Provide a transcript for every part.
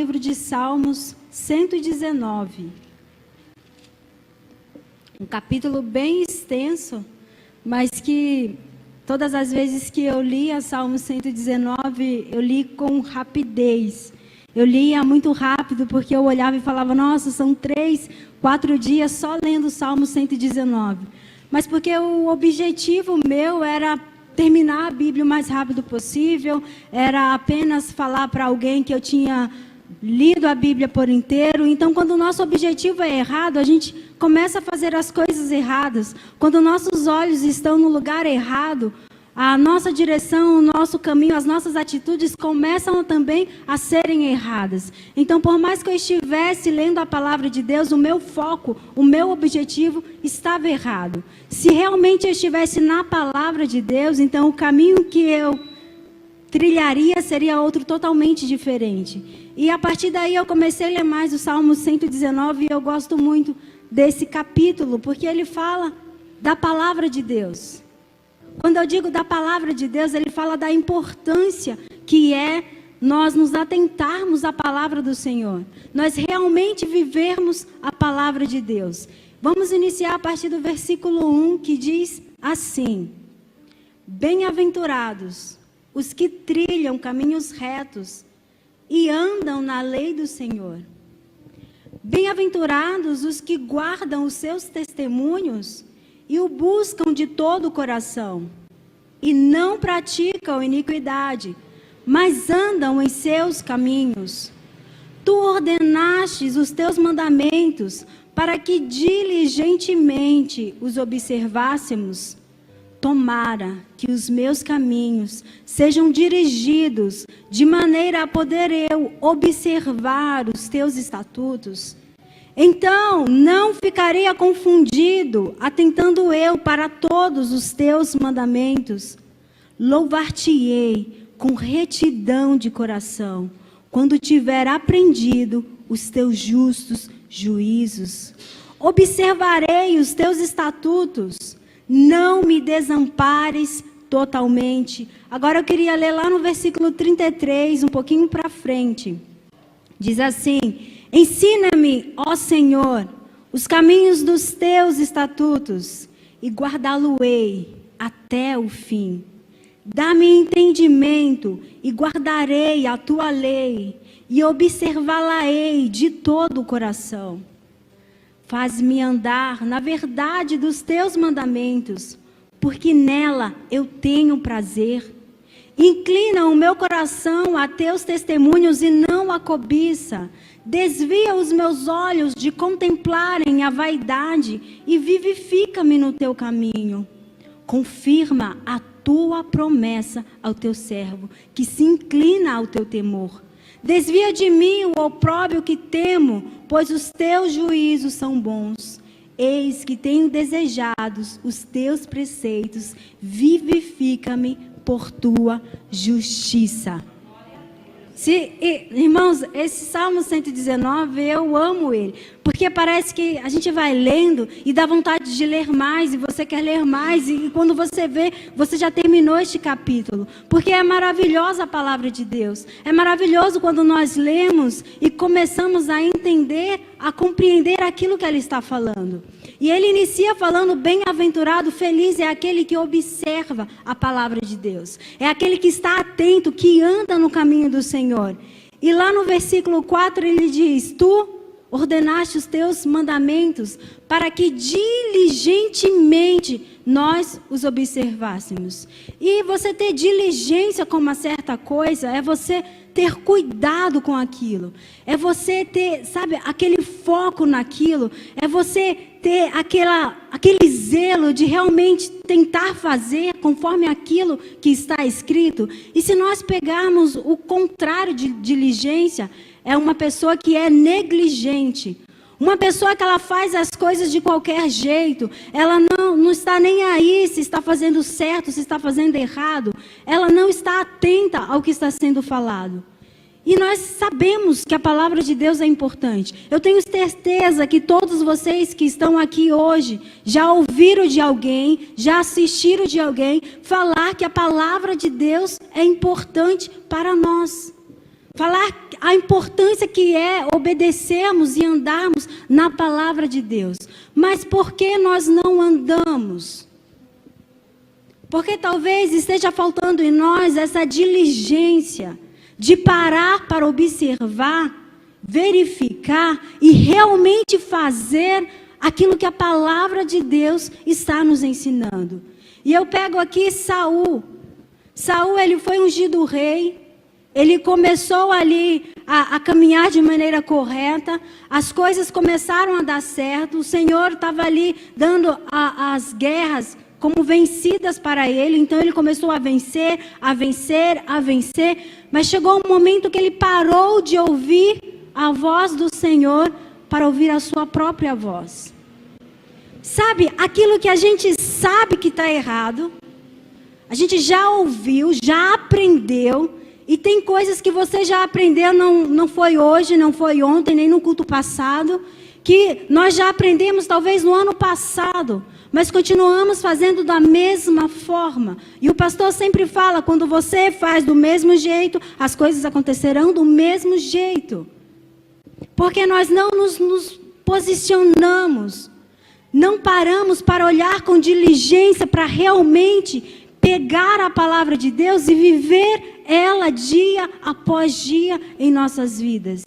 livro de Salmos 119. Um capítulo bem extenso, mas que todas as vezes que eu lia Salmo 119, eu li com rapidez. Eu lia muito rápido, porque eu olhava e falava, nossa, são 3, 4 dias só lendo o Salmo 119. Mas porque o objetivo meu era terminar a Bíblia o mais rápido possível, era apenas falar para alguém que eu tinha lido a Bíblia por inteiro. Então, quando o nosso objetivo é errado, a gente começa a fazer as coisas erradas. Quando nossos olhos estão no lugar errado, a nossa direção, o nosso caminho, as nossas atitudes começam também a serem erradas. Então, por mais que eu estivesse lendo a palavra de Deus, o meu foco, o meu objetivo estava errado. Se realmente eu estivesse na palavra de Deus, então o caminho que eu trilharia seria outro totalmente diferente. E a partir daí eu comecei a ler mais o Salmo 119 e eu gosto muito desse capítulo, porque ele fala da palavra de Deus. Quando eu digo da palavra de Deus, ele fala da importância que é nós nos atentarmos à palavra do Senhor. Nós realmente vivermos a palavra de Deus. Vamos iniciar a partir do versículo 1, que diz assim: Bem-aventurados os que trilham caminhos retos e andam na lei do Senhor. Bem-aventurados os que guardam os seus testemunhos e o buscam de todo o coração, e não praticam iniquidade, mas andam em seus caminhos. Tu ordenastes os teus mandamentos, para que diligentemente os observássemos. Tomara que os meus caminhos sejam dirigidos, de maneira a poder eu observar os teus estatutos. Então não ficaria confundido, atentando eu para todos os teus mandamentos. Louvar-te-ei com retidão de coração, quando tiver aprendido os teus justos juízos. Observarei os teus estatutos, não me desampares totalmente. Agora eu queria ler lá no versículo 33, um pouquinho para frente. Diz assim: Ensina-me, ó Senhor, os caminhos dos teus estatutos, e guardá-lo-ei até o fim. Dá-me entendimento, e guardarei a tua lei, e observá-la-ei de todo o coração. Faz-me andar na verdade dos teus mandamentos, porque nela eu tenho prazer. Inclina o meu coração a teus testemunhos e não a cobiça. Desvia os meus olhos de contemplarem a vaidade e vivifica-me no teu caminho. Confirma a tua promessa ao teu servo, que se inclina ao teu temor. Desvia de mim o opróbrio que temo, pois os teus juízos são bons. Eis que tenho desejados os teus preceitos, vivifica-me por tua justiça. Irmãos, esse Salmo 119, eu amo ele, porque parece que a gente vai lendo e dá vontade de ler mais, e você quer ler mais, e quando você vê, você já terminou este capítulo, porque é maravilhosa a palavra de Deus. É maravilhoso quando nós lemos e começamos a entender, a compreender aquilo que ela está falando. E ele inicia falando: bem-aventurado, feliz é aquele que observa a palavra de Deus. É aquele que está atento, que anda no caminho do Senhor. E lá no versículo 4 ele diz: Tu ordenaste os teus mandamentos para que diligentemente nós os observássemos. E você ter diligência com uma certa coisa é você ter cuidado com aquilo. É você ter, sabe, aquele foco naquilo. É você ter aquele zelo de realmente tentar fazer conforme aquilo que está escrito. E se nós pegarmos o contrário de diligência, é uma pessoa que é negligente. Uma pessoa que ela faz as coisas de qualquer jeito, ela não está nem aí se está fazendo certo, se está fazendo errado, ela não está atenta ao que está sendo falado. E nós sabemos que a palavra de Deus é importante. Eu tenho certeza que todos vocês que estão aqui hoje já ouviram de alguém, já assistiram de alguém falar que a palavra de Deus é importante para nós. falar a importância que é obedecermos e andarmos na palavra de Deus. Mas por que nós não andamos? Porque talvez esteja faltando em nós essa diligência de parar para observar, verificar e realmente fazer aquilo que a palavra de Deus está nos ensinando. E eu pego aqui Saul. Saul, ele foi ungido rei. Ele começou ali a caminhar de maneira correta. As coisas começaram a dar certo. O Senhor estava ali dando as guerras como vencidas para ele. Então ele começou a vencer, a vencer, a vencer. Mas chegou um momento que ele parou de ouvir a voz do Senhor para ouvir a sua própria voz. Sabe, aquilo que a gente sabe que está errado, a gente já ouviu, já aprendeu, e tem coisas que você já aprendeu, não foi hoje, não foi ontem, nem no culto passado, que nós já aprendemos talvez no ano passado, mas continuamos fazendo da mesma forma. E o pastor sempre fala, quando você faz do mesmo jeito, as coisas acontecerão do mesmo jeito. Porque nós não nos posicionamos, não paramos para olhar com diligência, para realmente pegar a palavra de Deus e viver ela dia após dia em nossas vidas.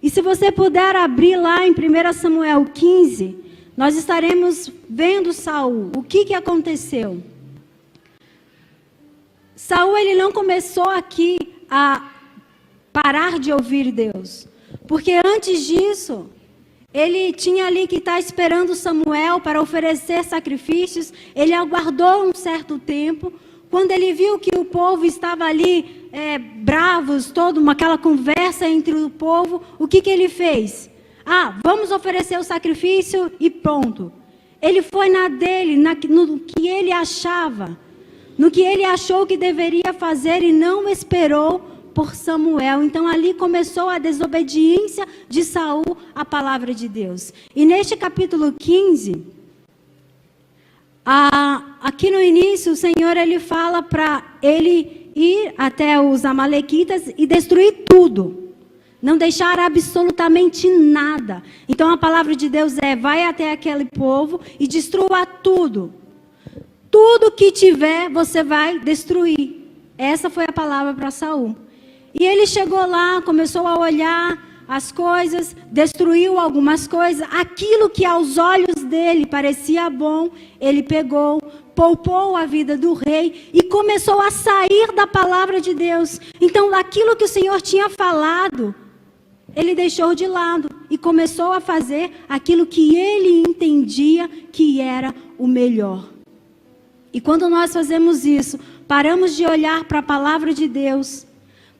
E se você puder abrir lá em 1 Samuel 15, nós estaremos vendo Saul. O que aconteceu? Saul, ele não começou aqui a parar de ouvir Deus. Porque antes disso, ele tinha ali que estar esperando Samuel para oferecer sacrifícios. Ele aguardou um certo tempo. Quando ele viu que o povo estava ali bravos, toda aquela conversa entre o povo, o que ele fez? Vamos oferecer o sacrifício e pronto. Ele foi na dele, no que ele achava, no que ele achou que deveria fazer e não esperou por Samuel. Então ali começou a desobediência de Saul à palavra de Deus. E neste capítulo 15, aqui no início o Senhor ele fala para ele ir até os amalequitas e destruir tudo. Não deixar absolutamente nada. Então a palavra de Deus vai até aquele povo e destrua tudo. Tudo que tiver você vai destruir. Essa foi a palavra para Saul. E ele chegou lá, começou a olhar as coisas, destruiu algumas coisas. Aquilo que aos olhos dele parecia bom, ele pegou, poupou a vida do rei e começou a sair da palavra de Deus. Então, aquilo que o Senhor tinha falado, ele deixou de lado e começou a fazer aquilo que ele entendia que era o melhor. E quando nós fazemos isso, paramos de olhar para a palavra de Deus,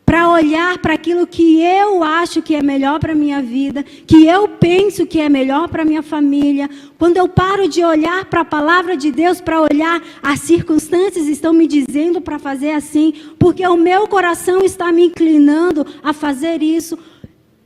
para olhar para aquilo que eu acho que é melhor para a minha vida, que eu penso que é melhor para a minha família. Quando eu paro de olhar para a palavra de Deus, para olhar as circunstâncias estão me dizendo para fazer assim, porque o meu coração está me inclinando a fazer isso,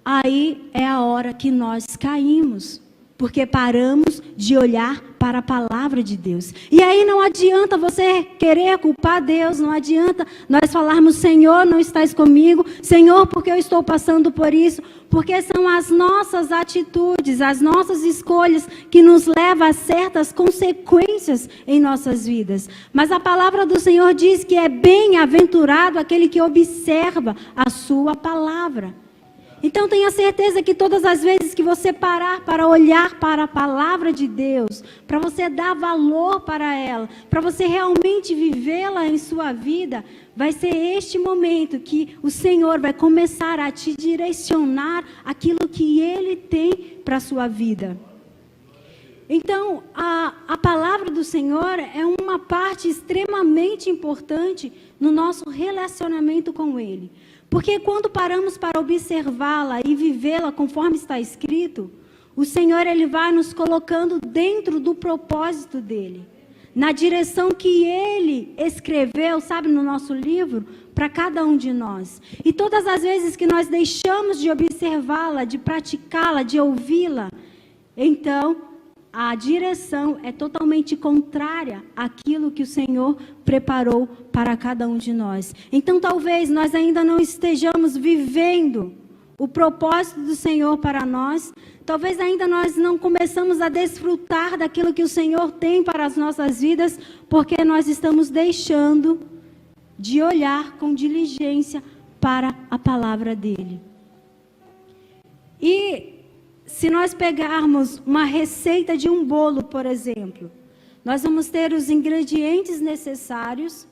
aí é a hora que nós caímos. Porque paramos de olhar para a palavra de Deus. E aí não adianta você querer culpar Deus, não adianta nós falarmos, Senhor, não estás comigo, Senhor, porque eu estou passando por isso, porque são as nossas atitudes, as nossas escolhas que nos levam a certas consequências em nossas vidas. Mas a palavra do Senhor diz que é bem-aventurado aquele que observa a sua palavra. Então tenha certeza que todas as vezes que você parar para olhar para a palavra de Deus, para você dar valor para ela, para você realmente vivê-la em sua vida, vai ser este momento que o Senhor vai começar a te direcionar aquilo que Ele tem para a sua vida. Então, a palavra do Senhor é uma parte extremamente importante no nosso relacionamento com Ele. Porque quando paramos para observá-la e vivê-la conforme está escrito, o Senhor ele vai nos colocando dentro do propósito dele, na direção que ele escreveu, sabe, no nosso livro, para cada um de nós. E todas as vezes que nós deixamos de observá-la, de praticá-la, de ouvi-la, então a direção é totalmente contrária àquilo que o Senhor preparou para cada um de nós. Então, talvez nós ainda não estejamos vivendo o propósito do Senhor para nós. Talvez ainda nós não começamos a desfrutar daquilo que o Senhor tem para as nossas vidas, porque nós estamos deixando de olhar com diligência para a palavra dele. E se nós pegarmos uma receita de um bolo, por exemplo, nós vamos ter os ingredientes necessários,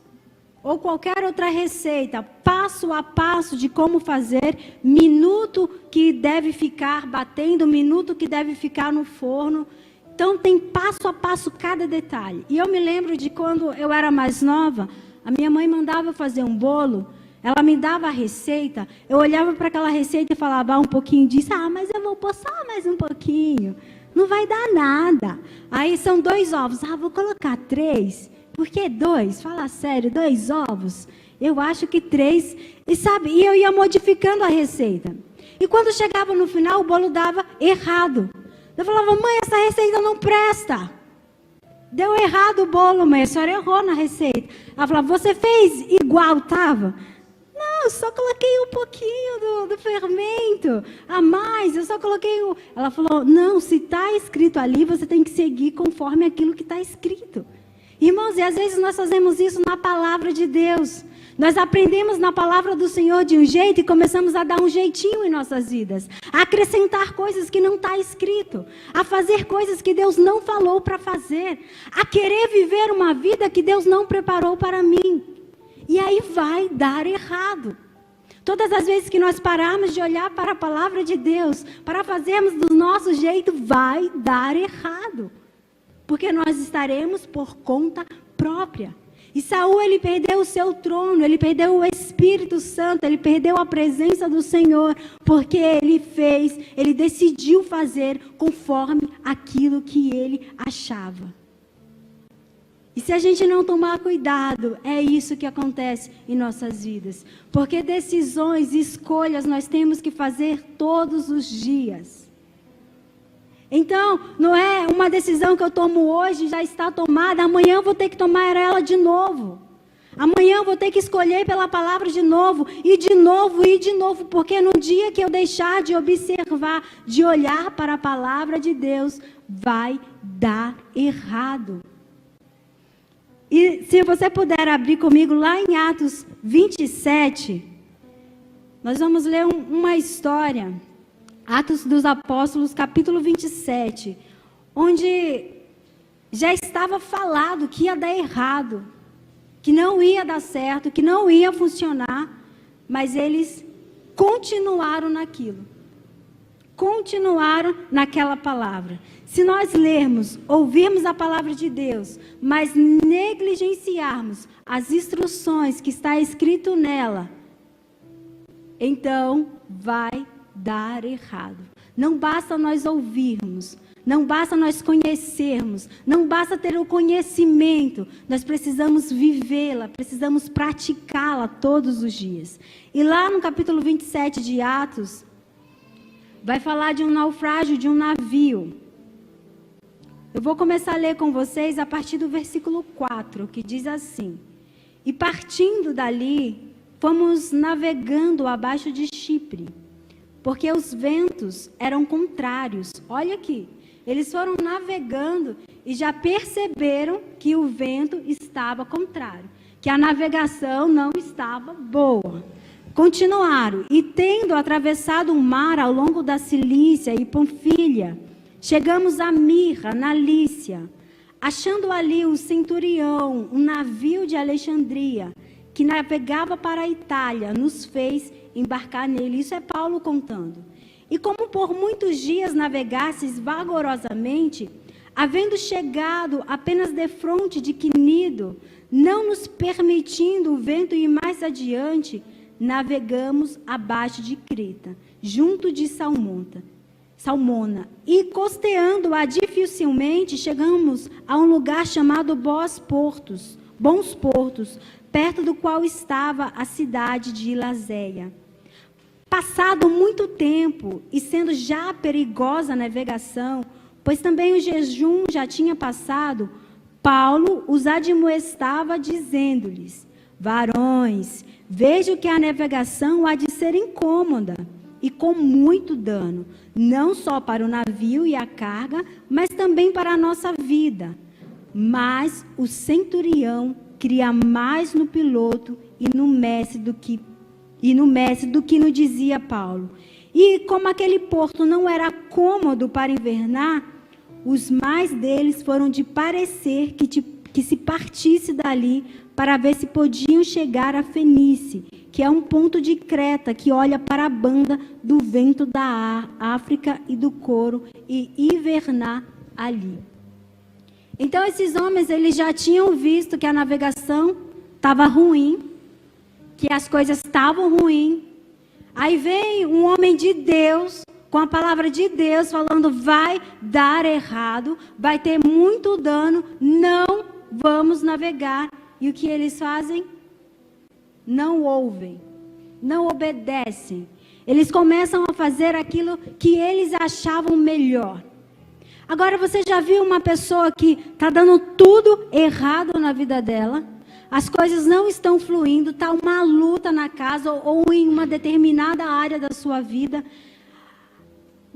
ou qualquer outra receita, passo a passo de como fazer, minuto que deve ficar batendo, minuto que deve ficar no forno. Então tem passo a passo cada detalhe. E eu me lembro de quando eu era mais nova, a minha mãe mandava fazer um bolo, ela me dava a receita, eu olhava para aquela receita e falava um pouquinho disso, mas eu vou pôr só mais um pouquinho, não vai dar nada. Aí são 2 ovos, vou colocar 3, por que 2? Fala sério, 2 ovos? Eu acho que 3, e eu ia modificando a receita. E quando chegava no final, o bolo dava errado. Eu falava, mãe, essa receita não presta. Deu errado o bolo, mãe, a senhora errou na receita. Ela falava, você fez igual estava? Não, eu só coloquei um pouquinho do fermento a mais, eu só coloquei o... Ela falou, não, se está escrito ali, você tem que seguir conforme aquilo que está escrito. Irmãos, e às vezes nós fazemos isso na palavra de Deus. Nós aprendemos na palavra do Senhor de um jeito e começamos a dar um jeitinho em nossas vidas. A acrescentar coisas que não está escrito. A fazer coisas que Deus não falou para fazer. A querer viver uma vida que Deus não preparou para mim. E aí vai dar errado. Todas as vezes que nós pararmos de olhar para a palavra de Deus, para fazermos do nosso jeito, vai dar errado. Porque nós estaremos por conta própria. E Saul, ele perdeu o seu trono, ele perdeu o Espírito Santo, ele perdeu a presença do Senhor, porque ele decidiu fazer conforme aquilo que ele achava. E se a gente não tomar cuidado, é isso que acontece em nossas vidas. Porque decisões, escolhas, nós temos que fazer todos os dias. Então, não é uma decisão que eu tomo hoje, já está tomada, amanhã eu vou ter que tomar ela de novo. Amanhã eu vou ter que escolher pela palavra de novo, e de novo, porque no dia que eu deixar de observar, de olhar para a palavra de Deus, vai dar errado. E se você puder abrir comigo lá em Atos 27, nós vamos ler uma história. Atos dos Apóstolos, capítulo 27, onde já estava falado que ia dar errado, que não ia dar certo, que não ia funcionar, mas eles continuaram naquilo, continuaram naquela palavra. Se nós lermos, ouvirmos a palavra de Deus, mas negligenciarmos as instruções que está escrito nela, então vai dar errado. Não basta nós ouvirmos, não basta nós conhecermos, não basta ter o conhecimento, nós precisamos vivê-la, precisamos praticá-la todos os dias. E lá no capítulo 27 de Atos, vai falar de um naufrágio de um navio. Eu vou começar a ler com vocês a partir do versículo 4, que diz assim: E partindo dali, fomos navegando abaixo de Chipre, porque os ventos eram contrários. Olha aqui, eles foram navegando e já perceberam que o vento estava contrário, que a navegação não estava boa. Continuaram, e tendo atravessado o mar ao longo da Cilícia e Panfilha, chegamos a Mirra, na Lícia, achando ali um centurião, um navio de Alexandria, que navegava para a Itália, nos fez embarcar nele. Isso é Paulo contando. E como por muitos dias navegasses vagarosamente, havendo chegado apenas defronte de Quinido, não nos permitindo o vento ir mais adiante, navegamos abaixo de Creta, junto de Salmona, e costeando-a dificilmente, chegamos a um lugar chamado Bons Portos, perto do qual estava a cidade de Laséia. Passado muito tempo, e sendo já perigosa a navegação, pois também o jejum já tinha passado, Paulo os admoestava, dizendo-lhes: varões, vejo que a navegação há de ser incômoda e com muito dano, não só para o navio e a carga, mas também para a nossa vida. Mas o centurião cria mais no piloto e no mestre do que no dizia Paulo. E como aquele porto não era cômodo para invernar, os mais deles foram de parecer que se partisse dali para ver se podiam chegar a Fenícia, que é um ponto de Creta que olha para a banda do vento da África e do Coro, e invernar ali. Então esses homens, eles já tinham visto que a navegação estava ruim, que as coisas estavam ruins. Aí vem um homem de Deus, com a palavra de Deus, falando: vai dar errado, vai ter muito dano, não vamos navegar. E o que eles fazem? Não ouvem, não obedecem. Eles começam a fazer aquilo que eles achavam melhor. Agora, você já viu uma pessoa que está dando tudo errado na vida dela? As coisas não estão fluindo, está uma luta na casa ou em uma determinada área da sua vida.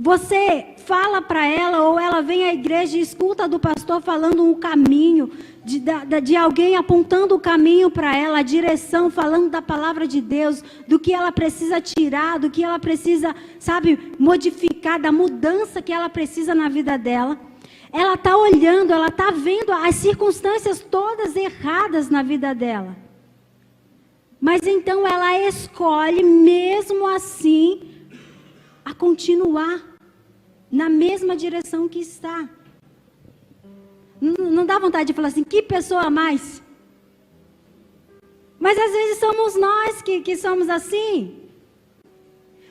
Você fala para ela, ou ela vem à igreja e escuta do pastor falando um caminho, de alguém apontando o caminho para ela, a direção, falando da palavra de Deus, do que ela precisa tirar, do que ela precisa, modificar, da mudança que ela precisa na vida dela. Ela está olhando, ela está vendo as circunstâncias todas erradas na vida dela. Mas então ela escolhe, mesmo assim, a continuar na mesma direção que está. Não dá vontade de falar assim: que pessoa a mais? Mas às vezes somos nós que somos assim.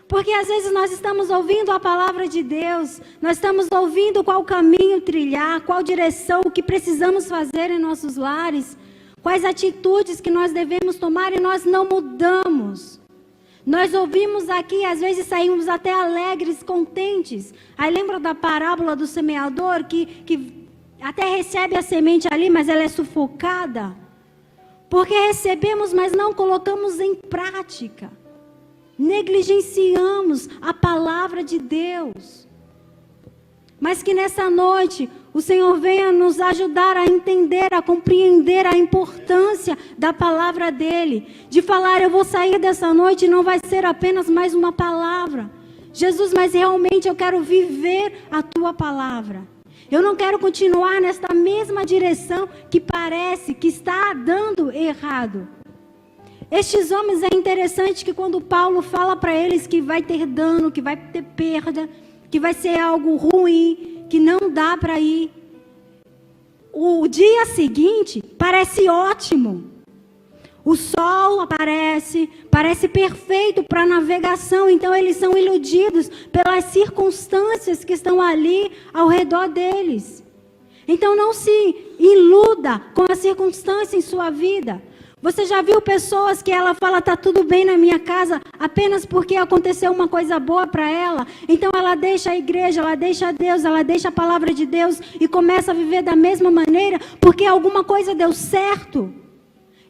Porque às vezes nós estamos ouvindo a palavra de Deus, nós estamos ouvindo qual caminho trilhar, qual direção, o que precisamos fazer em nossos lares, quais atitudes que nós devemos tomar, e nós não mudamos. Nós ouvimos aqui, às vezes saímos até alegres, contentes. Aí lembra da parábola do semeador, que até recebe a semente ali, mas ela é sufocada? Porque recebemos, mas não colocamos em prática. Negligenciamos a palavra de Deus. Mas que nessa noite o Senhor venha nos ajudar a entender, a compreender a importância da palavra dEle. De falar: eu vou sair dessa noite e não vai ser apenas mais uma palavra. Jesus, mas realmente eu quero viver a Tua palavra. Eu não quero continuar nesta mesma direção que parece que está dando errado. Estes homens, é interessante que quando Paulo fala para eles que vai ter dano, que vai ter perda, que vai ser algo ruim, que não dá para ir, o dia seguinte parece ótimo. O sol aparece, parece perfeito para a navegação. Então eles são iludidos pelas circunstâncias que estão ali ao redor deles. Então não se iluda com a circunstância em sua vida. Você já viu pessoas que ela fala: está tudo bem na minha casa, apenas porque aconteceu uma coisa boa para ela? Então ela deixa a igreja, ela deixa Deus, ela deixa a palavra de Deus e começa a viver da mesma maneira porque alguma coisa deu certo.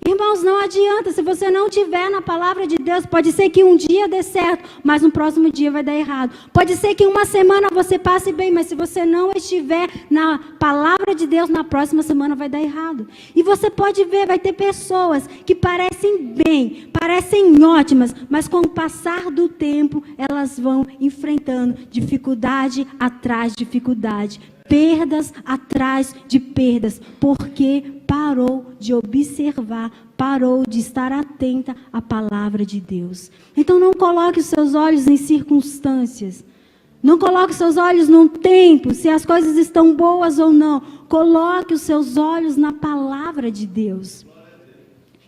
Irmãos, não adianta. Se você não estiver na palavra de Deus, pode ser que um dia dê certo, mas no próximo dia vai dar errado. Pode ser que uma semana você passe bem, mas se você não estiver na palavra de Deus, na próxima semana vai dar errado. E você pode ver, vai ter pessoas que parecem bem, parecem ótimas, mas com o passar do tempo, elas vão enfrentando dificuldade atrás de dificuldade, perdas atrás de perdas, porque parou de observar, parou de estar atenta à palavra de Deus. Então não coloque os seus olhos em circunstâncias, não coloque os seus olhos num tempo, se as coisas estão boas ou não. Coloque os seus olhos na palavra de Deus.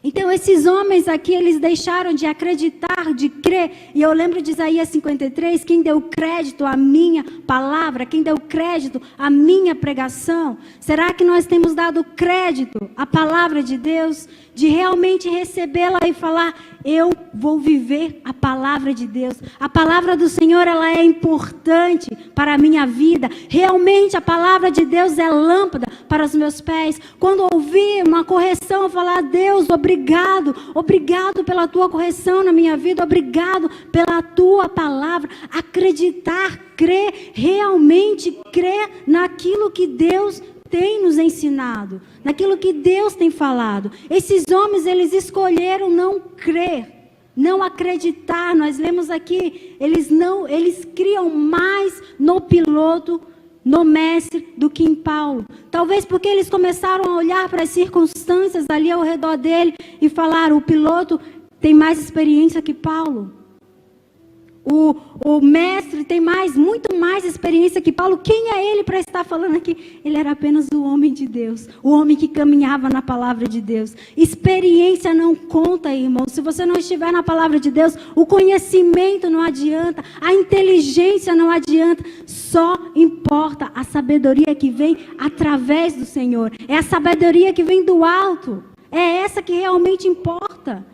Então, esses homens aqui, eles deixaram de acreditar, de crer. E eu lembro de Isaías 53, quem deu crédito à minha palavra, quem deu crédito à minha pregação. Será que nós temos dado crédito à palavra de Deus? De realmente recebê-la e falar, eu vou viver a palavra de Deus. A palavra do Senhor, ela é importante para a minha vida. Realmente a palavra de Deus é lâmpada para os meus pés. Quando ouvir uma correção, eu falar, Deus, obrigado. Obrigado pela tua correção na minha vida. Obrigado pela tua palavra. Acreditar, crer, realmente crer naquilo que Deus tem nos ensinado, naquilo que Deus tem falado. Esses homens, eles escolheram não crer, não acreditar. Nós lemos aqui, eles criam mais no piloto, no mestre, do que em Paulo. Talvez porque eles começaram a olhar para as circunstâncias ali ao redor dele e falaram, o piloto tem mais experiência que Paulo. O mestre tem muito mais experiência que Paulo. Quem é ele para estar falando aqui? Ele era apenas o homem de Deus, o homem que caminhava na palavra de Deus. Experiência não conta, irmão. Se você não estiver na palavra de Deus, o conhecimento não adianta, a inteligência não adianta. Só importa a sabedoria que vem através do Senhor. É a sabedoria que vem do alto. É essa que realmente importa.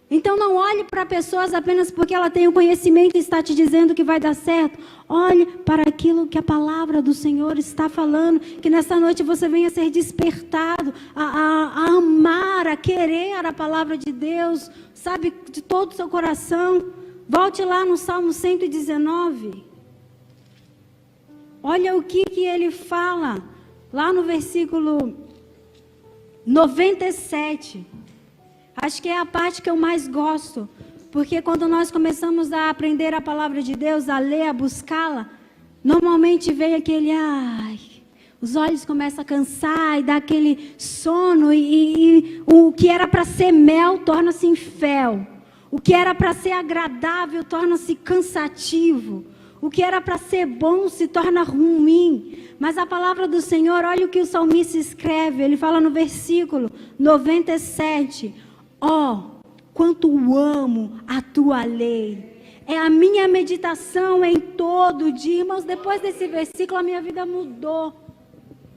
Então não olhe para pessoas apenas porque ela tem o conhecimento e está te dizendo que vai dar certo. Olhe para aquilo que a palavra do Senhor está falando. Que nessa noite você venha ser despertado a amar, a querer a palavra de Deus, sabe, de todo o seu coração. Volte lá no Salmo 119. Olha o que ele fala lá no versículo 97. Acho que é a parte que eu mais gosto, porque quando nós começamos a aprender a palavra de Deus, a ler, a buscá-la, normalmente vem aquele, os olhos começam a cansar e dá aquele sono, e o que era para ser mel torna-se em fel, o que era para ser agradável torna-se cansativo, o que era para ser bom se torna ruim. Mas a palavra do Senhor, olha o que o salmista escreve, ele fala no versículo 97, quanto amo a tua lei. É a minha meditação em todo dia. Irmãos, depois desse versículo a minha vida mudou.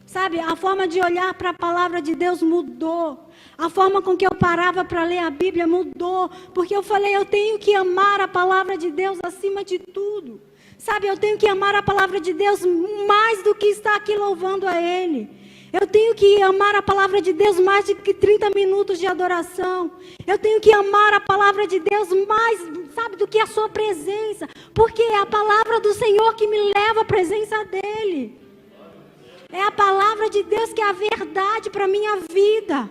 Sabe, a forma de olhar para a palavra de Deus mudou. A forma com que eu parava para ler a Bíblia mudou. Porque eu falei, eu tenho que amar a palavra de Deus acima de tudo. Sabe, eu tenho que amar a palavra de Deus mais do que estar aqui louvando a Ele. Eu tenho que amar a palavra de Deus mais do que 30 minutos de adoração. Eu tenho que amar a palavra de Deus mais, sabe, do que a sua presença. Porque é a palavra do Senhor que me leva à presença dEle. É a palavra de Deus que é a verdade para a minha vida.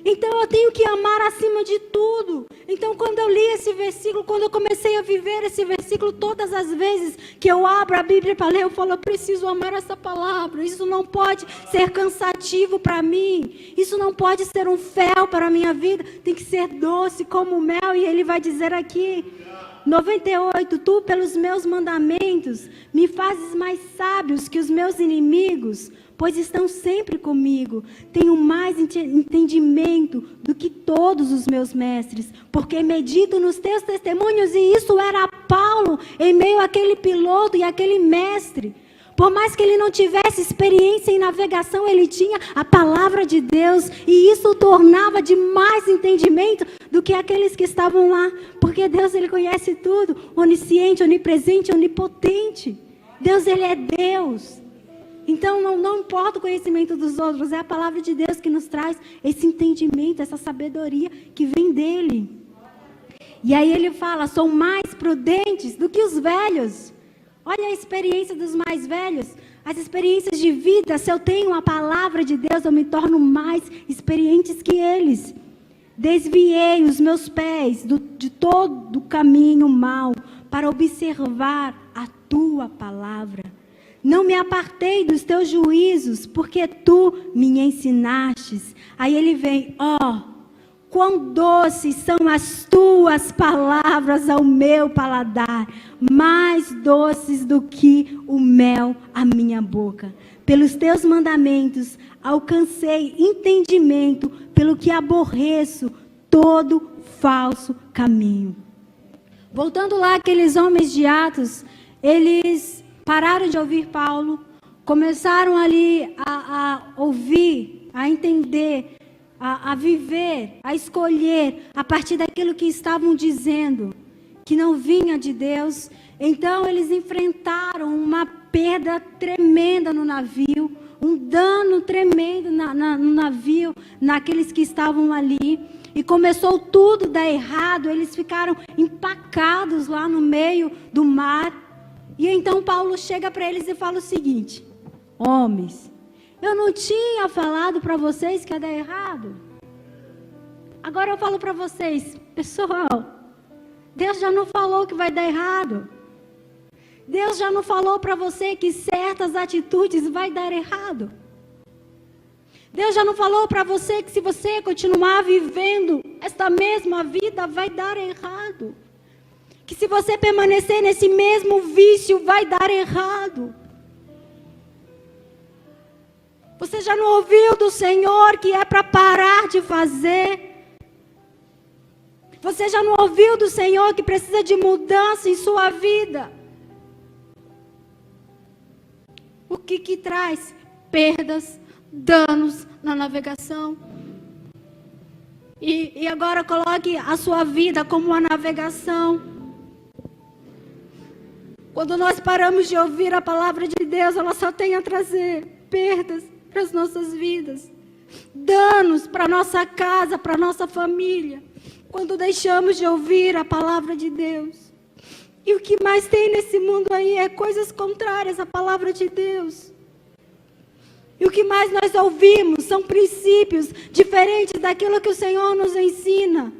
Então eu tenho que amar acima de tudo. Então quando eu li esse versículo, quando eu comecei a viver esse versículo, todas as vezes que eu abro a Bíblia para ler, eu falo, eu preciso amar essa palavra. Isso não pode ser cansativo para mim. Isso não pode ser um fel para a minha vida. Tem que ser doce como mel. E ele vai dizer aqui, 98, tu pelos meus mandamentos me fazes mais sábios que os meus inimigos, pois estão sempre comigo. Tenho mais entendimento do que todos os meus mestres, porque medito nos teus testemunhos. E isso era Paulo, em meio àquele piloto e àquele mestre. Por mais que ele não tivesse experiência em navegação, ele tinha a palavra de Deus. E isso o tornava de mais entendimento do que aqueles que estavam lá. Porque Deus, ele conhece tudo. Onisciente, onipresente, onipotente. Deus, ele é Deus. Então não importa o conhecimento dos outros. É a palavra de Deus que nos traz esse entendimento, essa sabedoria que vem dele. E aí ele fala, são mais prudentes do que os velhos. Olha a experiência dos mais velhos, as experiências de vida. Se eu tenho a palavra de Deus, eu me torno mais experientes que eles. Desviei os meus pés de todo o caminho mau para observar a tua palavra. Não me apartei dos teus juízos, porque tu me ensinastes. Aí ele vem, quão doces são as tuas palavras ao meu paladar, mais doces do que o mel à minha boca. Pelos teus mandamentos alcancei entendimento, pelo que aborreço todo falso caminho. Voltando lá, aqueles homens de Atos, eles pararam de ouvir Paulo, começaram ali a ouvir, a entender, a viver, a escolher a partir daquilo que estavam dizendo, que não vinha de Deus. Então eles enfrentaram uma perda tremenda no navio, um dano tremendo no navio, naqueles que estavam ali. E começou tudo a dar errado, eles ficaram empacados lá no meio do mar. E então Paulo chega para eles e fala o seguinte: homens, eu não tinha falado para vocês que ia dar errado? Agora eu falo para vocês, pessoal, Deus já não falou que vai dar errado. Deus já não falou para você que certas atitudes vai dar errado. Deus já não falou para você que se você continuar vivendo esta mesma vida vai dar errado. Que se você permanecer nesse mesmo vício vai dar errado. Você já não ouviu do Senhor que é para parar de fazer? Você já não ouviu do Senhor que precisa de mudança em sua vida? O que traz? Perdas, danos na navegação. E agora coloque a sua vida como uma navegação. Quando nós paramos de ouvir a palavra de Deus, ela só tem a trazer perdas para as nossas vidas, danos para a nossa casa, para a nossa família. Quando deixamos de ouvir a palavra de Deus. E o que mais tem nesse mundo aí é coisas contrárias à palavra de Deus. E o que mais nós ouvimos são princípios diferentes daquilo que o Senhor nos ensina.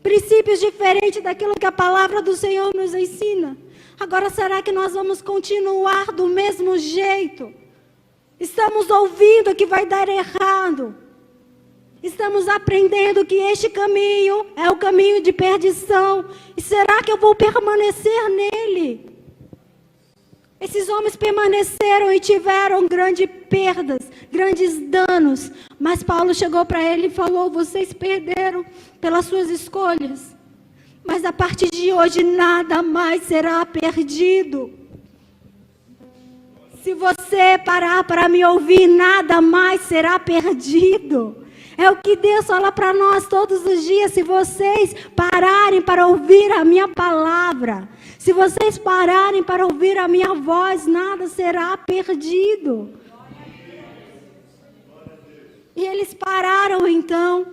Princípios diferentes daquilo que a palavra do Senhor nos ensina. Agora, será que nós vamos continuar do mesmo jeito? Estamos ouvindo que vai dar errado. Estamos aprendendo que este caminho é o caminho de perdição. E será que eu vou permanecer nele? Esses homens permaneceram e tiveram grandes perdas, grandes danos. Mas Paulo chegou para ele e falou: vocês perderam pelas suas escolhas. Mas a partir de hoje nada mais será perdido. Se você parar para me ouvir, nada mais será perdido. É o que Deus fala para nós todos os dias. Se vocês pararem para ouvir a minha palavra, se vocês pararem para ouvir a minha voz, nada será perdido. E eles pararam então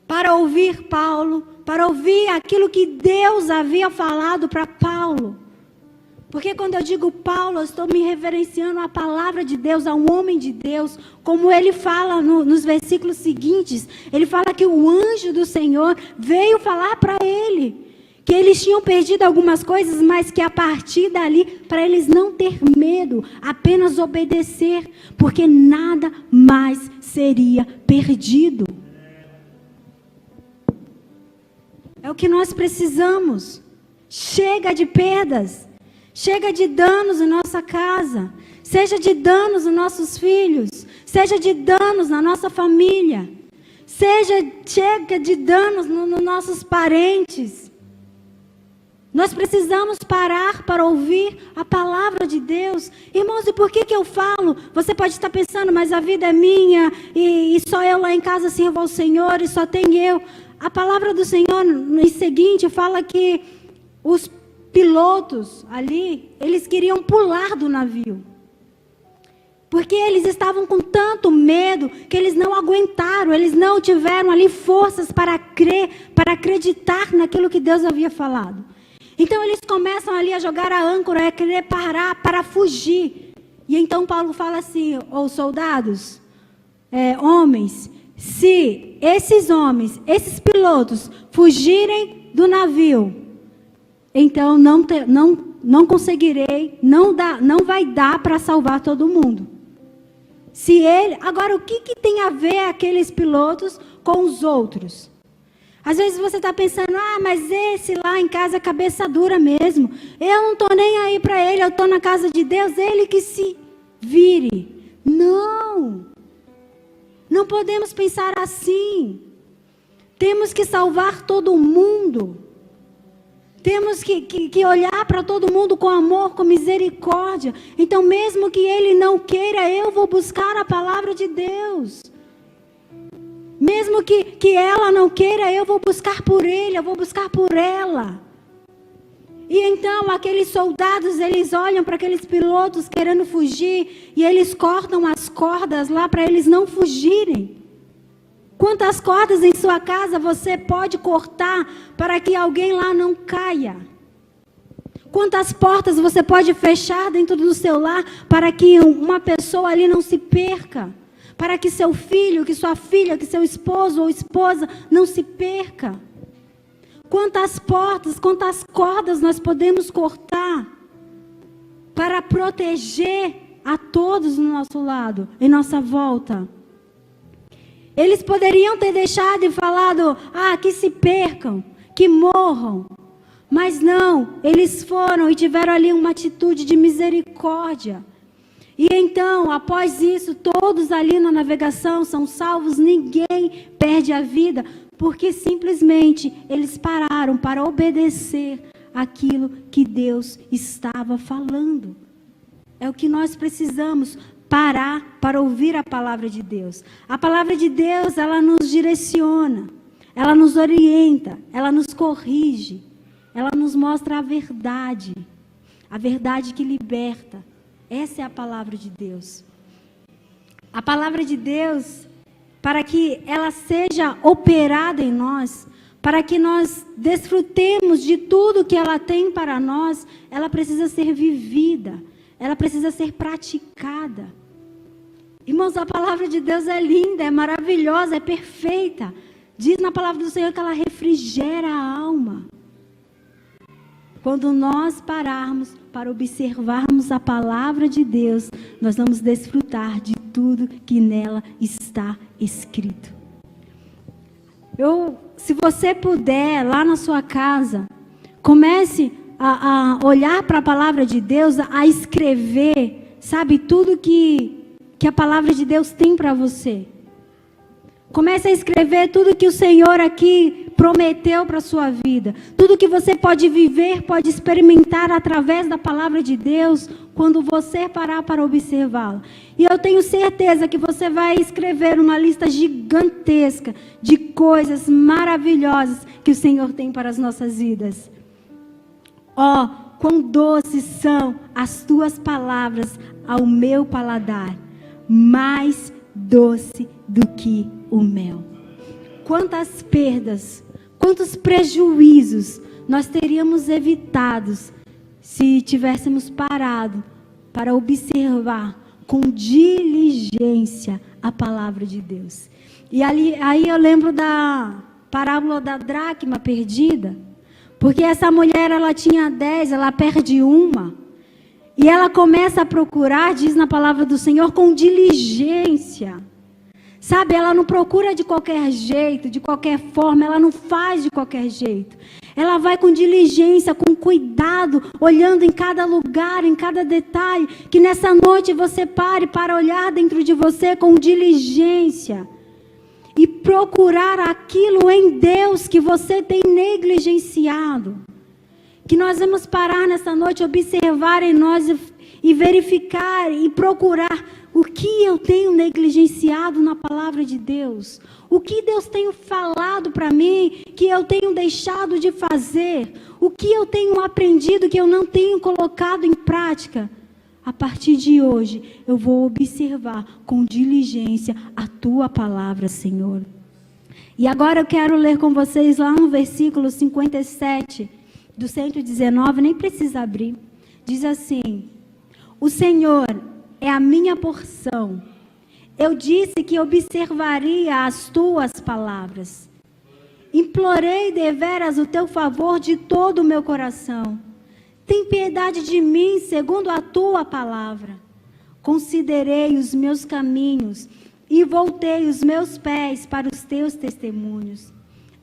para ouvir Paulo, para ouvir aquilo que Deus havia falado para Paulo. Porque quando eu digo Paulo, eu estou me reverenciando à palavra de Deus, a um homem de Deus. Como ele fala nos versículos seguintes, ele fala que o anjo do Senhor veio falar para ele, que eles tinham perdido algumas coisas, mas que a partir dali, para eles não ter medo, apenas obedecer, porque nada mais seria perdido. É o que nós precisamos. Chega de perdas. Chega de danos em nossa casa, seja de danos nos nossos filhos, seja de danos na nossa família, chega de danos nos nossos parentes. Nós precisamos parar para ouvir a palavra de Deus. Irmãos, e por que eu falo? Você pode estar pensando, mas a vida é minha, e só eu lá em casa sirvo ao Senhor, e só tem eu. A palavra do Senhor, no seguinte, fala que os pilotos ali, eles queriam pular do navio. Porque eles estavam com tanto medo que eles não aguentaram, eles não tiveram ali forças para crer, para acreditar naquilo que Deus havia falado. Então eles começam ali a jogar a âncora, a querer parar para fugir. E então Paulo fala assim: soldados, homens, se esses homens, esses pilotos fugirem do navio, então não conseguirei, não vai dar para salvar todo mundo. Agora, o que tem a ver aqueles pilotos com os outros? Às vezes você está pensando, mas esse lá em casa é cabeça dura mesmo. Eu não estou nem aí para ele, eu estou na casa de Deus, ele que se vire. Não. Não podemos pensar assim. Temos que salvar todo mundo. Temos que olhar para todo mundo com amor, com misericórdia. Então, mesmo que ele não queira, eu vou buscar a palavra de Deus. Mesmo que ela não queira, eu vou buscar por ele, eu vou buscar por ela. E então aqueles soldados, eles olham para aqueles pilotos querendo fugir e eles cortam as cordas lá para eles não fugirem. Quantas cordas em sua casa você pode cortar para que alguém lá não caia? Quantas portas você pode fechar dentro do seu lar para que uma pessoa ali não se perca? Para que seu filho, que sua filha, que seu esposo ou esposa não se perca? Quantas portas, quantas cordas nós podemos cortar para proteger a todos no nosso lado, em nossa volta? Eles poderiam ter deixado e falado, que se percam, que morram. Mas não, eles foram e tiveram ali uma atitude de misericórdia. E então, após isso, todos ali na navegação são salvos, ninguém perde a vida, porque simplesmente eles pararam para obedecer aquilo que Deus estava falando. É o que nós precisamos, parar para ouvir a palavra de Deus. A palavra de Deus, ela nos direciona, ela nos orienta, ela nos corrige, ela nos mostra a verdade que liberta. Essa é a palavra de Deus. A palavra de Deus, para que ela seja operada em nós, para que nós desfrutemos de tudo que ela tem para nós, ela precisa ser vivida, ela precisa ser praticada. Irmãos, a palavra de Deus é linda, é maravilhosa, é perfeita. Diz na palavra do Senhor que ela refrigera a alma. Quando nós pararmos para observarmos a palavra de Deus, nós vamos desfrutar de tudo que nela está escrito. Se você puder, lá na sua casa, comece a olhar para a palavra de Deus, a escrever, sabe, tudo que a palavra de Deus tem para você. Comece a escrever tudo que o Senhor aqui prometeu para a sua vida. Tudo que você pode viver, pode experimentar através da palavra de Deus, quando você parar para observá-la. E eu tenho certeza que você vai escrever uma lista gigantesca de coisas maravilhosas que o Senhor tem para as nossas vidas. Quão doces são as tuas palavras ao meu paladar, mais doce do que o mel. Quantas perdas, quantos prejuízos nós teríamos evitados se tivéssemos parado para observar com diligência a palavra de Deus. E aí eu lembro da parábola da dracma perdida, porque essa mulher, ela tinha 10, ela perde uma, e ela começa a procurar, diz na palavra do Senhor, com diligência. Sabe, ela não procura de qualquer jeito, de qualquer forma, ela não faz de qualquer jeito. Ela vai com diligência, com cuidado, olhando em cada lugar, em cada detalhe. Que nessa noite você pare para olhar dentro de você com diligência. E procurar aquilo em Deus que você tem negligenciado. Que nós vamos parar nessa noite, observar em nós e verificar e procurar o que eu tenho negligenciado na palavra de Deus. O que Deus tem falado para mim que eu tenho deixado de fazer. O que eu tenho aprendido que eu não tenho colocado em prática. A partir de hoje, eu vou observar com diligência a tua palavra, Senhor. E agora eu quero ler com vocês lá no versículo 57 do 119, nem precisa abrir. Diz assim: o Senhor é a minha porção. Eu disse que observaria as tuas palavras. Implorei deveras o teu favor de todo o meu coração. Tem piedade de mim segundo a tua palavra. Considerei os meus caminhos e voltei os meus pés para os teus testemunhos.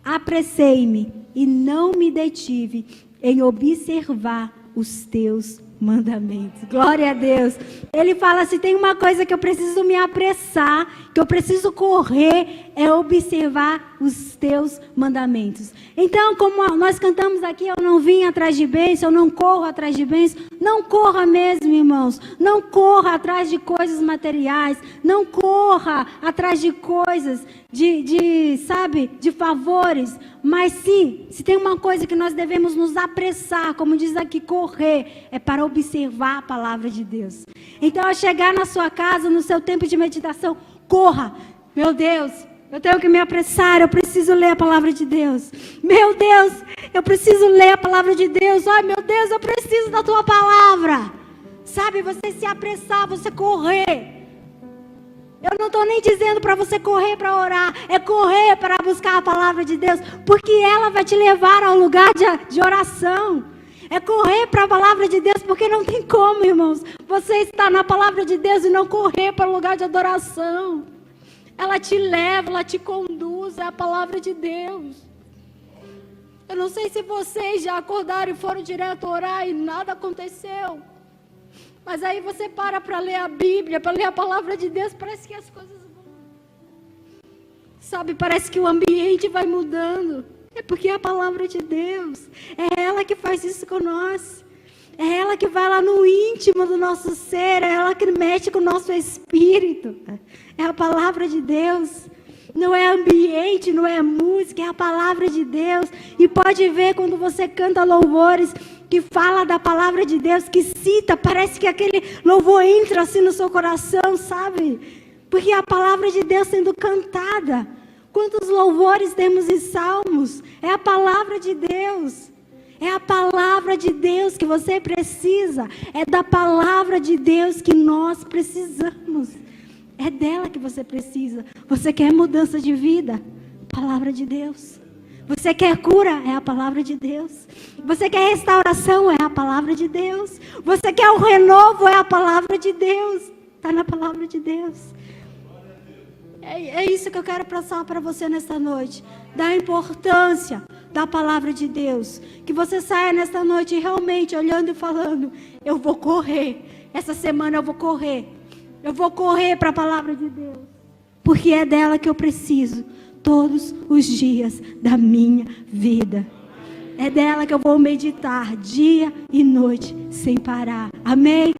Apressei-me e não me detive em observar os teus mandamentos. Glória a Deus. Ele fala assim, tem uma coisa que eu preciso me apressar, que eu preciso correr, é observar os teus mandamentos. Então, como nós cantamos aqui, eu não vim atrás de bênção, eu não corro atrás de bênção, não corra mesmo, irmãos. Não corra atrás de coisas materiais, não corra atrás de coisas, de favores. Mas se tem uma coisa que nós devemos nos apressar, como diz aqui, correr, é para observar a palavra de Deus. Então, ao chegar na sua casa, no seu tempo de meditação, corra. Meu Deus, eu tenho que me apressar, eu preciso ler a palavra de Deus. Meu Deus, eu preciso ler a palavra de Deus. Ai, meu Deus, eu preciso da tua palavra. Sabe, você se apressar, você correr. Eu não estou nem dizendo para você correr para orar, é correr para buscar a palavra de Deus, porque ela vai te levar ao lugar de oração. É correr para a palavra de Deus, porque não tem como, irmãos, você estar na palavra de Deus e não correr para o lugar de adoração. Ela te leva, ela te conduz, é a palavra de Deus. Eu não sei se vocês já acordaram e foram direto orar e nada aconteceu. Mas aí você para ler a Bíblia, para ler a palavra de Deus, parece que as coisas vão. Sabe, parece que o ambiente vai mudando. É porque é a palavra de Deus. É ela que faz isso com nós. É ela que vai lá no íntimo do nosso ser. É ela que mexe com o nosso espírito. É a palavra de Deus. Não é ambiente, não é música, é a palavra de Deus. E pode ver quando você canta louvores que fala da palavra de Deus, que cita, parece que aquele louvor entra assim no seu coração, sabe? Porque é a palavra de Deus sendo cantada. Quantos louvores temos em salmos? É a palavra de Deus. É a palavra de Deus que você precisa. É da palavra de Deus que nós precisamos. É dela que você precisa. Você quer mudança de vida? Palavra de Deus. Você quer cura? É a palavra de Deus. Você quer restauração? É a palavra de Deus. Você quer o renovo? É a palavra de Deus. Está na palavra de Deus. É isso que eu quero passar para você nesta noite. Da importância da palavra de Deus. Que você saia nesta noite realmente olhando e falando, eu vou correr. Essa semana eu vou correr. Eu vou correr para a palavra de Deus. Porque é dela que eu preciso. Todos os dias da minha vida. É dela que eu vou meditar dia e noite sem parar. Amém?